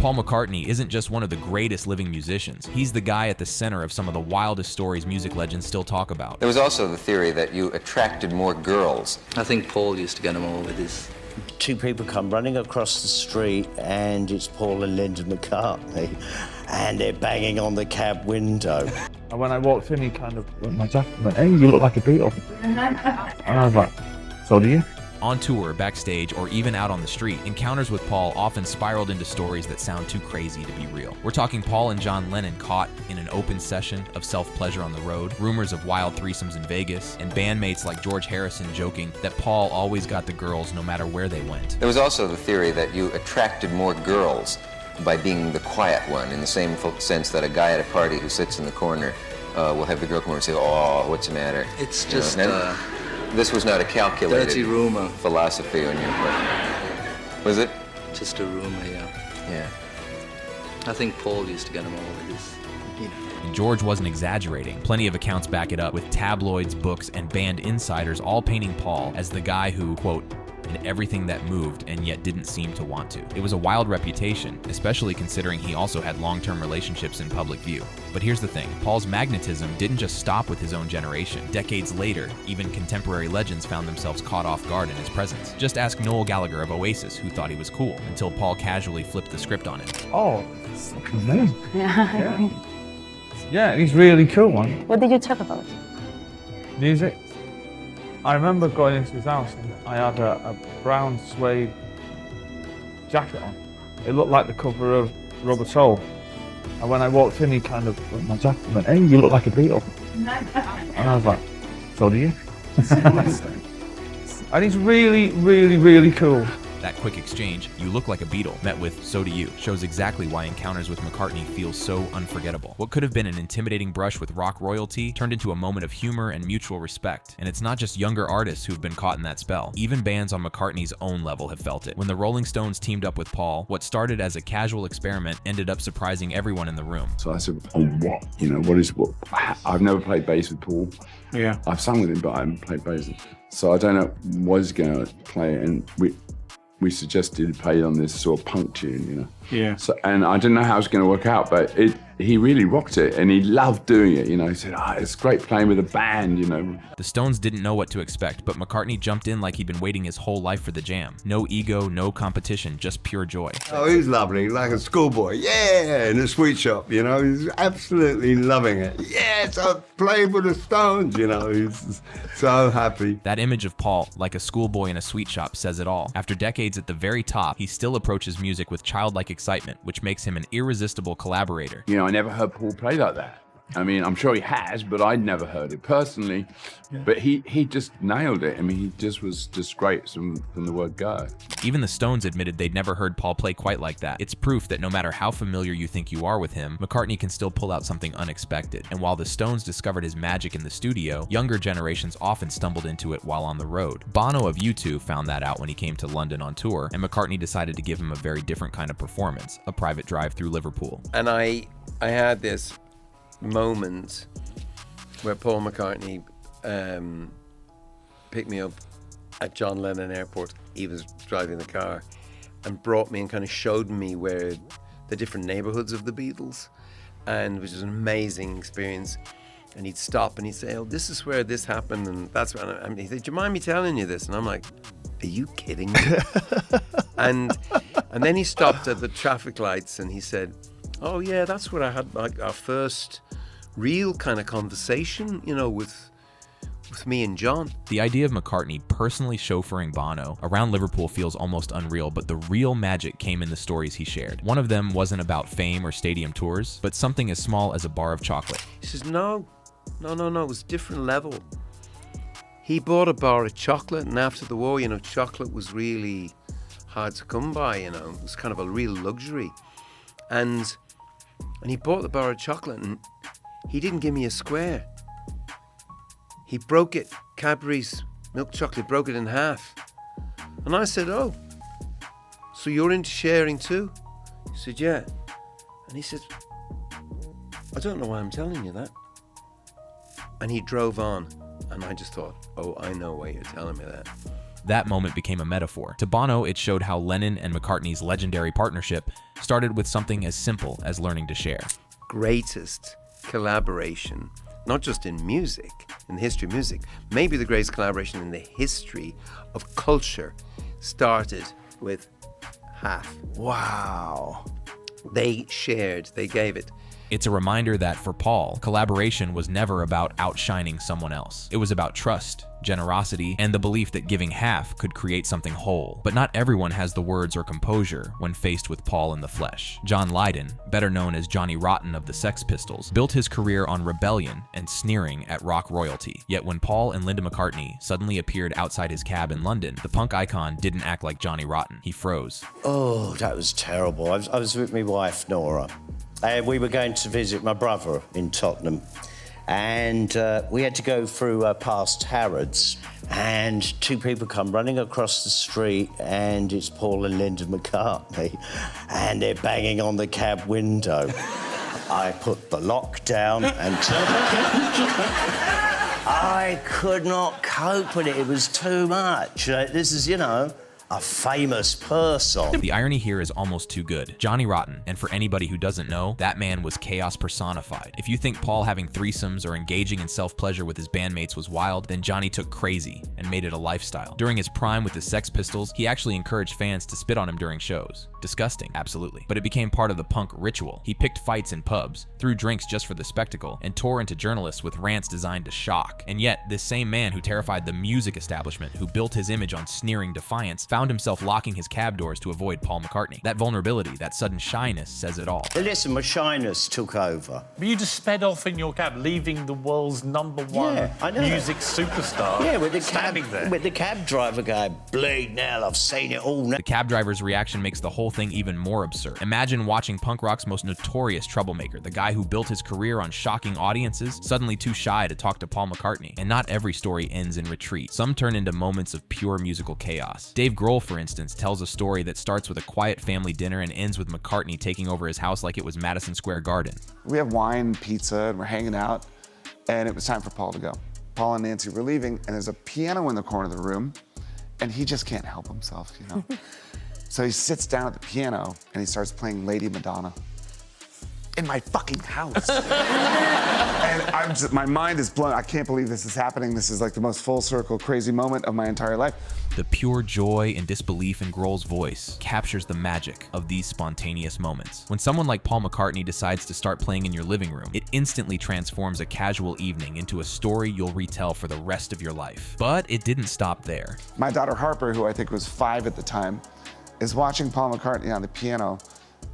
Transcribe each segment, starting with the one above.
Paul McCartney isn't just one of the greatest living musicians. He's the guy at the center of some of the wildest stories music legends still talk about. There was also the theory that you attracted more girls. I think Paul used to get them all with his... Two people come running across the street, and it's Paul and Linda McCartney, and they're banging on the cab window. And when I walked in, he kind of went my jacket and went, "Hey, you look like a Beatle." And I was like, "So do you?" On tour, backstage, or even out on the street, encounters with Paul often spiraled into stories that sound too crazy to be real. We're talking Paul and John Lennon caught in an open session of self-pleasure on the road, rumors of wild threesomes in Vegas, and bandmates like George Harrison joking that Paul always got the girls no matter where they went. There was also the theory that you attracted more girls by being the quiet one, in the same sense that a guy at a party who sits in the corner will have the girl come over and say, "Oh, what's the matter?" It's just... This was not a calculated dirty rumor. philosophy on your part. Was it? Just a rumor, yeah. Yeah. I think Paul used to get them all with his... And George wasn't exaggerating. Plenty of accounts back it up, with tabloids, books, and band insiders all painting Paul as the guy who, quote, did everything that moved and yet didn't seem to want to. It was a wild reputation, especially considering he also had long-term relationships in public view. But here's the thing, Paul's magnetism didn't just stop with his own generation. Decades later, even contemporary legends found themselves caught off guard in his presence. Just ask Noel Gallagher of Oasis, who thought he was cool, until Paul casually flipped the script on him. Oh, that's fucking amazing. Yeah. Yeah, he's really cool, man. What did you talk about? Music. I remember going into his house and I had a brown suede jacket on. It looked like the cover of Rubber Soul. And when I walked in, he kind of went my jacket and went, "Hey, you look like a Beatle." And I was like, "So do you?" And he's really, really, really cool. That quick exchange, "You look like a Beatle," met with "So do you," shows exactly why encounters with McCartney feel so unforgettable. What could have been an intimidating brush with rock royalty turned into a moment of humor and mutual respect. And it's not just younger artists who've been caught in that spell. Even bands on McCartney's own level have felt it. When the Rolling Stones teamed up with Paul, what started as a casual experiment ended up surprising everyone in the room. So I said, "Oh, what? You know, what is what?" I've never played bass with Paul. Yeah. I've sung with him, but I haven't played bass. So I don't know what he's going to play. And we suggested he play on this sort of punk tune, you know. Yeah. So, and I didn't know how it was going to work out, but he really rocked it, and he loved doing it, you know. He said, "It's great playing with a band," you know. The Stones didn't know what to expect, but McCartney jumped in like he'd been waiting his whole life for the jam. No ego, no competition, just pure joy. Oh, he's lovely, like a schoolboy. Yeah, in a sweet shop, you know. He's absolutely loving it. Yes, I've played with the Stones, you know. He's so happy. That image of Paul, like a schoolboy in a sweet shop, says it all. After decades at the very top, he still approaches music with childlike excitement, which makes him an irresistible collaborator. You know, I never heard Paul play like that. I mean, I'm sure he has, but I'd never heard it personally. Yeah. But he just nailed it. I mean, he just was just great from the word go. Even the Stones admitted they'd never heard Paul play quite like that. It's proof that no matter how familiar you think you are with him, McCartney can still pull out something unexpected. And while the Stones discovered his magic in the studio, younger generations often stumbled into it while on the road. Bono of U2 found that out when he came to London on tour, and McCartney decided to give him a very different kind of performance, a private drive through Liverpool. And I had this moment where Paul McCartney picked me up at John Lennon Airport. He was driving the car and brought me and kind of showed me where the different neighborhoods of the Beatles, and which was an amazing experience. And he'd stop and he'd say, "Oh, this is where this happened," and that's when he said, "Do you mind me telling you this?" And I'm like, "Are you kidding me?" and then he stopped at the traffic lights and he said, "Oh yeah, that's where I had like our first real kind of conversation, you know, with me and John." The idea of McCartney personally chauffeuring Bono around Liverpool feels almost unreal, but the real magic came in the stories he shared. One of them wasn't about fame or stadium tours, but something as small as a bar of chocolate. He says, no, it was a different level. He bought a bar of chocolate, and after the war, you know, chocolate was really hard to come by, you know. It was kind of a real luxury. And he bought the bar of chocolate, and he didn't give me a square. He broke it, Cadbury's milk chocolate, broke it in half. And I said, "Oh, so you're into sharing too?" He said, "Yeah." And he said, "I don't know why I'm telling you that." And he drove on, and I just thought, "Oh, I know why you're telling me that." that moment became a metaphor. To Bono, it showed how Lennon and McCartney's legendary partnership started with something as simple as learning to share. Greatest collaboration, not just in music, in the history of music, maybe the greatest collaboration in the history of culture started with half. Wow. They shared, they gave it. It's a reminder that for Paul, collaboration was never about outshining someone else. It was about trust, generosity, and the belief that giving half could create something whole. But not everyone has the words or composure when faced with Paul in the flesh. John Lydon, better known as Johnny Rotten of the Sex Pistols, built his career on rebellion and sneering at rock royalty. Yet when Paul and Linda McCartney suddenly appeared outside his cab in London, the punk icon didn't act like Johnny Rotten. He froze. Oh, that was terrible. I was with my wife, Nora, and we were going to visit my brother in Tottenham. And we had to go through past Harrods, and two people come running across the street, and it's Paul and Linda McCartney, and they're banging on the cab window. I put the lock down and I could not cope with it. It was too much. This is, a famous person. The irony here is almost too good. Johnny Rotten, and for anybody who doesn't know, that man was chaos personified. If you think Paul having threesomes or engaging in self-pleasure with his bandmates was wild, then Johnny took crazy and made it a lifestyle. During his prime with the Sex Pistols, he actually encouraged fans to spit on him during shows. Disgusting, absolutely. But it became part of the punk ritual. He picked fights in pubs, threw drinks just for the spectacle, and tore into journalists with rants designed to shock. And yet, this same man who terrified the music establishment, who built his image on sneering defiance, found himself locking his cab doors to avoid Paul McCartney. That vulnerability, that sudden shyness says it all. Listen, my shyness took over. But you just sped off in your cab, leaving the world's #1 music superstar. Yeah, with the standing there. With the cab driver going, bleeding hell, I've seen it all now. The cab driver's reaction makes the whole thing even more absurd. Imagine watching punk rock's most notorious troublemaker, the guy who built his career on shocking audiences, suddenly too shy to talk to Paul McCartney. And not every story ends in retreat. Some turn into moments of pure musical chaos. Dave Grohl, for instance, tells a story that starts with a quiet family dinner and ends with McCartney taking over his house like it was Madison Square Garden. We have wine, pizza, and we're hanging out, and it was time for Paul to go. Paul and Nancy were leaving, and there's a piano in the corner of the room, and he just can't help himself, So he sits down at the piano, and he starts playing Lady Madonna in my fucking house. And my mind is blown. I can't believe this is happening. This is like the most full circle, crazy moment of my entire life. The pure joy and disbelief in Grohl's voice captures the magic of these spontaneous moments. When someone like Paul McCartney decides to start playing in your living room, it instantly transforms a casual evening into a story you'll retell for the rest of your life. But it didn't stop there. My daughter Harper, who I think was 5 at the time, is watching Paul McCartney on the piano,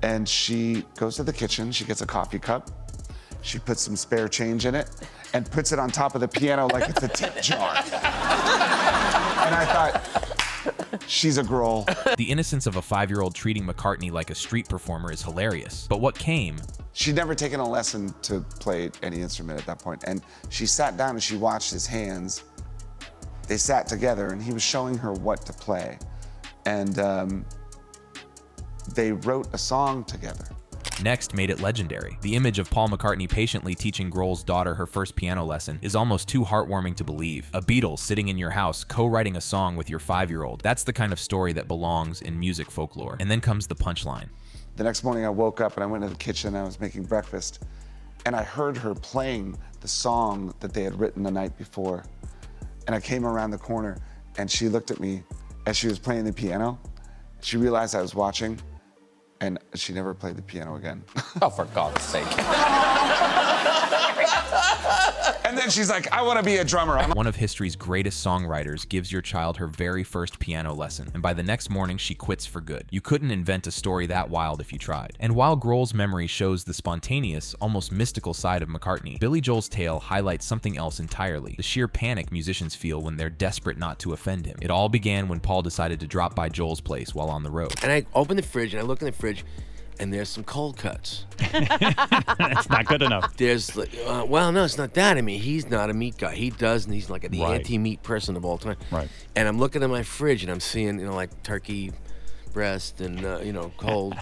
and she goes to the kitchen, she gets a coffee cup, she puts some spare change in it, and puts it on top of the piano like it's a tip jar. And I thought, she's a Grohl. The innocence of a 5-year-old treating McCartney like a street performer is hilarious. But what came? She'd never taken a lesson to play any instrument at that point, and she sat down and she watched his hands. They sat together, and he was showing her what to play. And they wrote a song together. Next made it legendary. The image of Paul McCartney patiently teaching Grohl's daughter her first piano lesson is almost too heartwarming to believe. A Beatle sitting in your house co-writing a song with your 5-year-old. That's the kind of story that belongs in music folklore. And then comes the punchline. The next morning I woke up and I went to the kitchen and I was making breakfast, and I heard her playing the song that they had written the night before. And I came around the corner and she looked at me as she was playing the piano. She realized I was watching, and she never played the piano again. Oh, for God's sake. And then she's like, I want to be a drummer. One of history's greatest songwriters gives your child her very first piano lesson, and by the next morning, she quits for good. You couldn't invent a story that wild if you tried. And while Grohl's memory shows the spontaneous, almost mystical side of McCartney, Billy Joel's tale highlights something else entirely, the sheer panic musicians feel when they're desperate not to offend him. It all began when Paul decided to drop by Joel's place while on the road. And I open the fridge, and I look in the fridge, and there's some cold cuts. That's not good enough. There's, well, no, it's not that. I mean, he's not a meat guy. He does, and he's like the anti-meat person of all time. Right. And I'm looking at my fridge, and I'm seeing, like turkey breast and, cold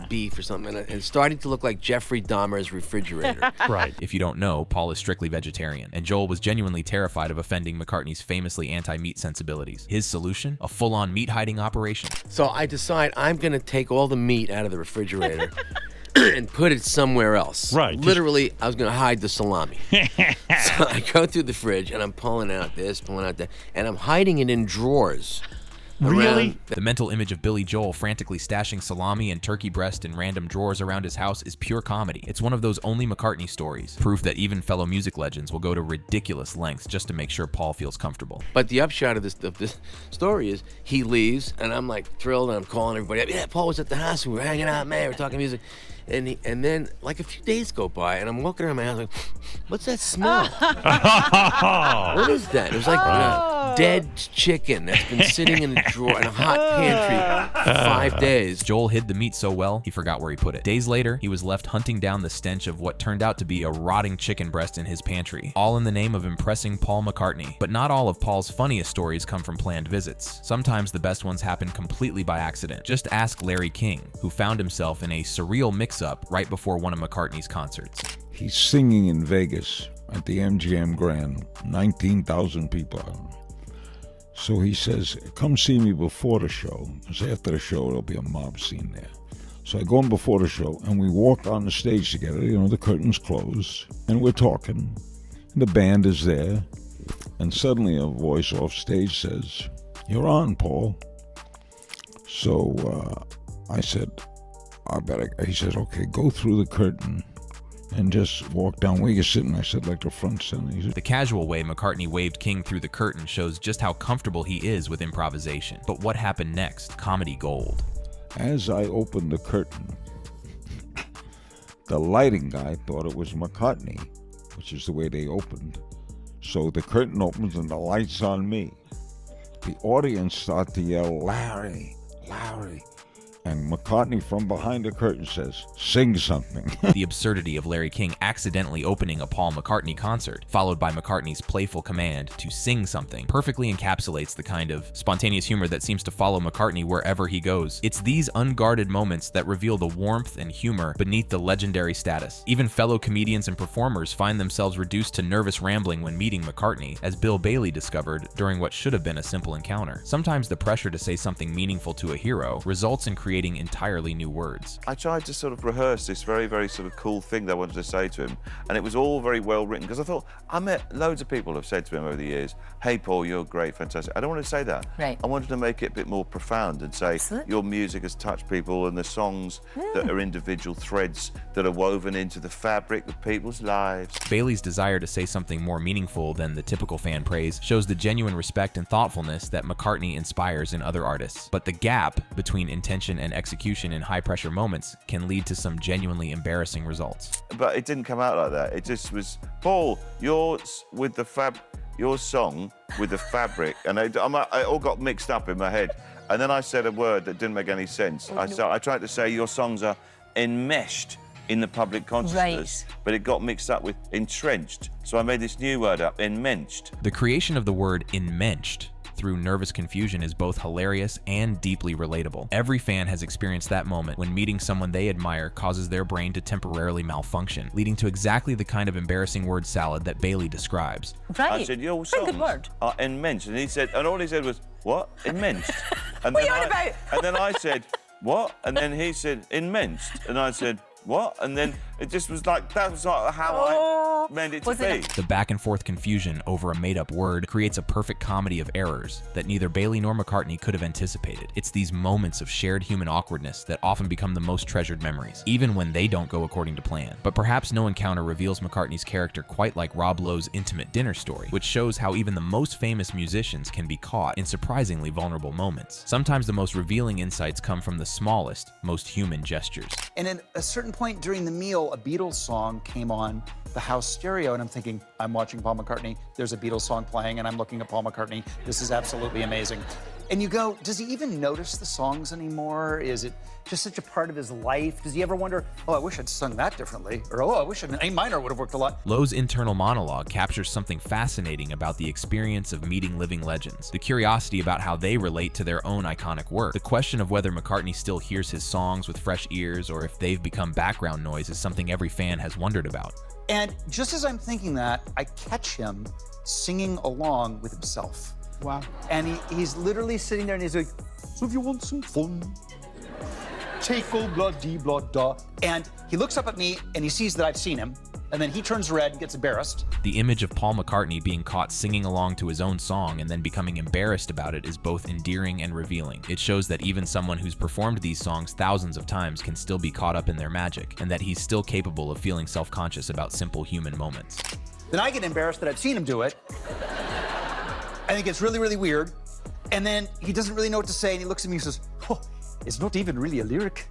beef or something. And it's starting to look like Jeffrey Dahmer's refrigerator. Right. If you don't know, Paul is strictly vegetarian, and Joel was genuinely terrified of offending McCartney's famously anti-meat sensibilities. His solution? A full-on meat-hiding operation. So I decide I'm going to take all the meat out of the refrigerator and put it somewhere else. Right. Literally, I was going to hide the salami. So I go through the fridge, and I'm pulling out this, pulling out that, and I'm hiding it in drawers. Really? The mental image of Billy Joel frantically stashing salami and turkey breast in random drawers around his house is pure comedy. It's one of those only McCartney stories, proof that even fellow music legends will go to ridiculous lengths just to make sure Paul feels comfortable. But the upshot of this story is he leaves, and I'm like thrilled, and I'm calling everybody up. Yeah, Paul was at the house, we were hanging out, man, we're talking music. And then like a few days go by, and I'm walking around my house like, what's that smell? What is that? It was like dead chicken that's been sitting in a drawer in a hot pantry for 5 days. Joel hid the meat so well, he forgot where he put it. Days later, he was left hunting down the stench of what turned out to be a rotting chicken breast in his pantry, all in the name of impressing Paul McCartney. But not all of Paul's funniest stories come from planned visits. Sometimes the best ones happen completely by accident. Just ask Larry King, who found himself in a surreal mix-up right before one of McCartney's concerts. He's singing in Vegas at the MGM Grand, 19,000 people out. So he says, come see me before the show, because after the show there'll be a mob scene there. So I go in before the show, and we walk on the stage together, the curtains close, and we're talking. The band is there, and suddenly a voice off stage says, you're on, Paul. So I said, he says, okay, go through the curtain and just walk down where you're sitting. I said, like the front center. The casual way McCartney waved King through the curtain shows just how comfortable he is with improvisation. But what happened next? Comedy gold. As I opened the curtain, the lighting guy thought it was McCartney, which is the way they opened. So the curtain opens and the light's on me. The audience start to yell, Larry, Larry. And McCartney from behind the curtain says, sing something. The absurdity of Larry King accidentally opening a Paul McCartney concert, followed by McCartney's playful command to sing something, perfectly encapsulates the kind of spontaneous humor that seems to follow McCartney wherever he goes. It's these unguarded moments that reveal the warmth and humor beneath the legendary status. Even fellow comedians and performers find themselves reduced to nervous rambling when meeting McCartney, as Bill Bailey discovered during what should have been a simple encounter. Sometimes the pressure to say something meaningful to a hero results in creating entirely new words. I tried to sort of rehearse this very, very sort of cool thing that I wanted to say to him, and it was all very well written, because I thought, I met loads of people who have said to him over the years, hey Paul, you're great, fantastic. I don't want to say that. Right. I wanted to make it a bit more profound and say, your music has touched people, and the songs that are individual threads that are woven into the fabric of people's lives. Bailey's desire to say something more meaningful than the typical fan praise shows the genuine respect and thoughtfulness that McCartney inspires in other artists. But the gap between intention and execution in high-pressure moments can lead to some genuinely embarrassing results. But it didn't come out like that. It just was, Paul, your song with the fabric, and it all got mixed up in my head. And then I said a word that didn't make any sense. I tried to say your songs are enmeshed in the public consciousness, but it got mixed up with entrenched. So I made this new word up, enmeshed. The creation of the word enmeshed through nervous confusion is both hilarious and deeply relatable. Every fan has experienced that moment when meeting someone they admire causes their brain to temporarily malfunction, leading to exactly the kind of embarrassing word salad that Bailey describes. Right. I said, your songs are enmeshed. And he said, and all he said was, what? Enmeshed? And what are you on about? And then I said, what? And then he said, enmeshed. And I said, what? And then it just was like, that was not how I meant it to be. The back and forth confusion over a made-up word creates a perfect comedy of errors that neither Bailey nor McCartney could have anticipated. It's these moments of shared human awkwardness that often become the most treasured memories, even when they don't go according to plan. But perhaps no encounter reveals McCartney's character quite like Rob Lowe's intimate dinner story, which shows how even the most famous musicians can be caught in surprisingly vulnerable moments. Sometimes the most revealing insights come from the smallest, most human gestures. And at a certain point during the meal, a Beatles song came on the house stereo, and I'm thinking, I'm watching Paul McCartney, there's a Beatles song playing, and I'm looking at Paul McCartney. This is absolutely amazing. And you go, does he even notice the songs anymore? Is it just such a part of his life? Does he ever wonder, oh, I wish I'd sung that differently? Or, oh, I wish an A minor would have worked a lot. Lowe's internal monologue captures something fascinating about the experience of meeting living legends, the curiosity about how they relate to their own iconic work. The question of whether McCartney still hears his songs with fresh ears or if they've become background noise is something every fan has wondered about. And just as I'm thinking that, I catch him singing along with himself. Wow. And he's literally sitting there and he's like, so if you want some fun, take old blah dee blah da. And he looks up at me and he sees that I've seen him. And then he turns red and gets embarrassed. The image of Paul McCartney being caught singing along to his own song and then becoming embarrassed about it is both endearing and revealing. It shows that even someone who's performed these songs thousands of times can still be caught up in their magic, and that he's still capable of feeling self-conscious about simple human moments. Then I get embarrassed that I've seen him do it. I think it's really, really weird. And then he doesn't really know what to say, and he looks at me and says, oh, it's not even really a lyric.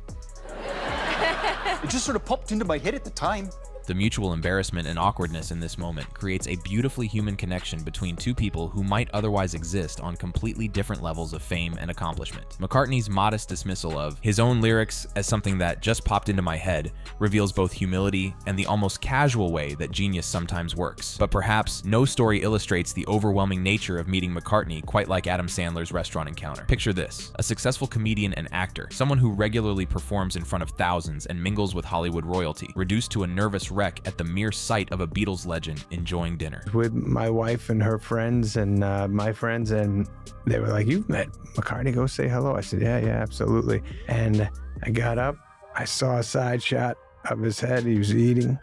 It just sort of popped into my head at the time. The mutual embarrassment and awkwardness in this moment creates a beautifully human connection between two people who might otherwise exist on completely different levels of fame and accomplishment. McCartney's modest dismissal of his own lyrics as something that just popped into my head reveals both humility and the almost casual way that genius sometimes works. But perhaps no story illustrates the overwhelming nature of meeting McCartney quite like Adam Sandler's restaurant encounter. Picture this: a successful comedian and actor, someone who regularly performs in front of thousands and mingles with Hollywood royalty, reduced to a nervous wreck at the mere sight of a Beatles legend enjoying dinner. With my wife and her friends and my friends, and they were like, "You've met McCartney, go say hello." I said, yeah, absolutely. And I got up, I saw a side shot of his head, he was eating,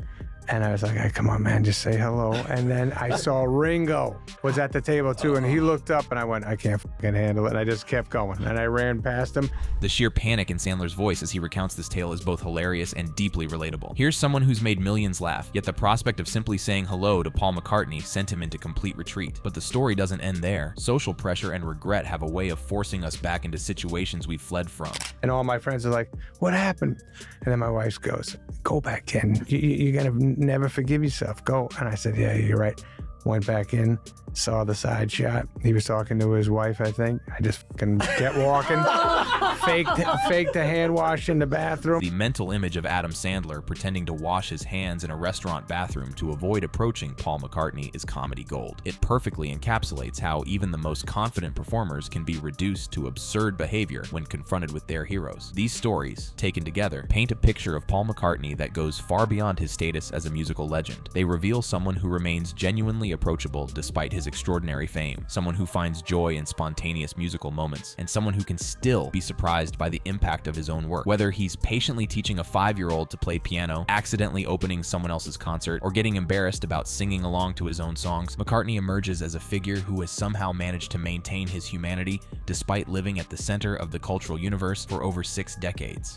and I was like, hey, come on, man, just say hello. And then I saw Ringo was at the table too, and he looked up and I went, I can't fucking handle it. And I just kept going, and I ran past him. The sheer panic in Sandler's voice as he recounts this tale is both hilarious and deeply relatable. Here's someone who's made millions laugh, yet the prospect of simply saying hello to Paul McCartney sent him into complete retreat. But the story doesn't end there. Social pressure and regret have a way of forcing us back into situations we fled from. And all my friends are like, what happened? And then my wife goes, go back, Ken. You're gonna never forgive yourself. Go. And I said, yeah, you're right. Went back in, saw the side shot. He was talking to his wife, I think. I just fucking kept walking. faked the hand wash in the bathroom. The mental image of Adam Sandler pretending to wash his hands in a restaurant bathroom to avoid approaching Paul McCartney is comedy gold. It perfectly encapsulates how even the most confident performers can be reduced to absurd behavior when confronted with their heroes. These stories, taken together, paint a picture of Paul McCartney that goes far beyond his status as a musical legend. They reveal someone who remains genuinely approachable despite his extraordinary fame, someone who finds joy in spontaneous musical moments, and someone who can still be surprised by the impact of his own work. Whether he's patiently teaching a 5-year-old to play piano, accidentally opening someone else's concert, or getting embarrassed about singing along to his own songs, McCartney emerges as a figure who has somehow managed to maintain his humanity despite living at the center of the cultural universe for over 6 decades.